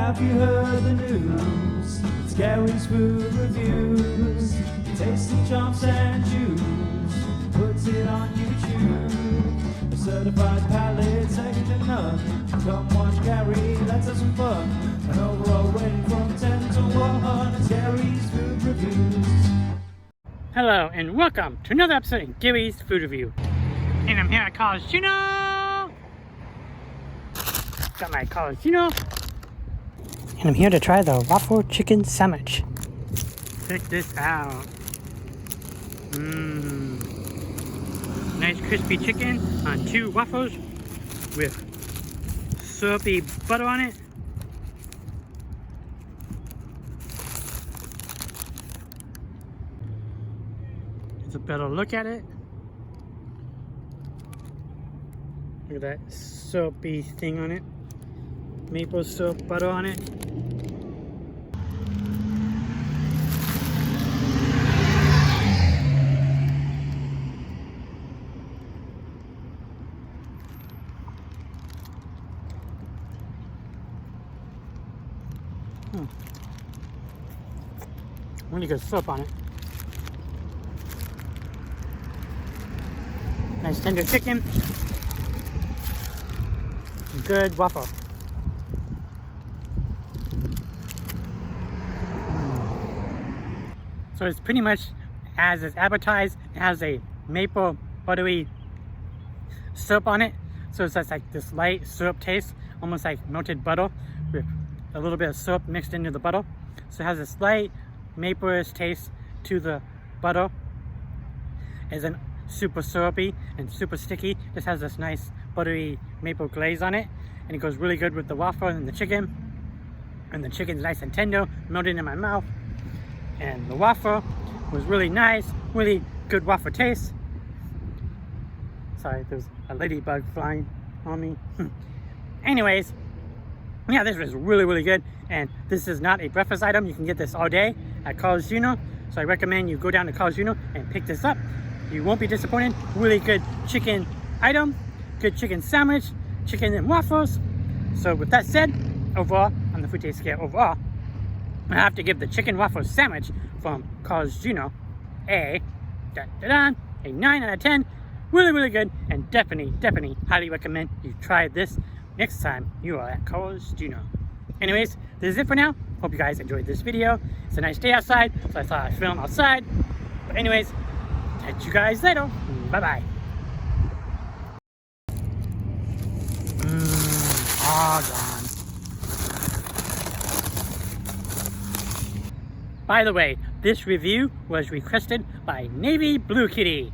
Have you heard the news? It's Gary's food reviews. Tasting chomps and juice. Puts it on YouTube. A certified palate, second to none. Come watch Gary, let's have some fun. An overall rating from 10 to 1. It's Gary's food reviews. Hello and welcome to another episode of Gary's Food Review. And I'm here at College Juno. Got my College Juno. And I'm here to try the waffle chicken sandwich. Check this out. Nice crispy chicken on 2 waffles with syrupy butter on it. It's a better look at it. Look at that syrupy thing on it. Maple syrup butter on it. Really good syrup on it. Nice tender chicken. Good waffle. So it's pretty much as it's advertised. It has a maple buttery syrup on it. So it's just like this light syrup taste, almost like melted butter with a little bit of syrup mixed into the butter. So it has this light maple-ish taste to the butter. It isn't super syrupy and super sticky. This has this nice buttery maple glaze on it, and it goes really good with the waffle and the chicken. And the chicken's nice and tender, melted in my mouth. And the waffle was really nice, really good waffle taste. Sorry, there's a ladybug flying on me. Anyways, yeah, this was really good. And this is not a breakfast item. You can get this all day at College Juno. So I recommend you go down to College Juno and pick this up. You won't be disappointed. Really good chicken item, good chicken sandwich, chicken and waffles. So with that said, overall, on the food taste scale overall, I have to give the chicken waffle sandwich from College Juno a 9 out of 10. Really good, and definitely highly recommend you try this next time you are at College Juno. Anyways, this is it for now. Hope you guys enjoyed this video. It's a nice day outside, so I thought I'd film outside. But anyways, catch you guys later. Bye-bye. Gone. By the way, this review was requested by Navy Blue Kitty.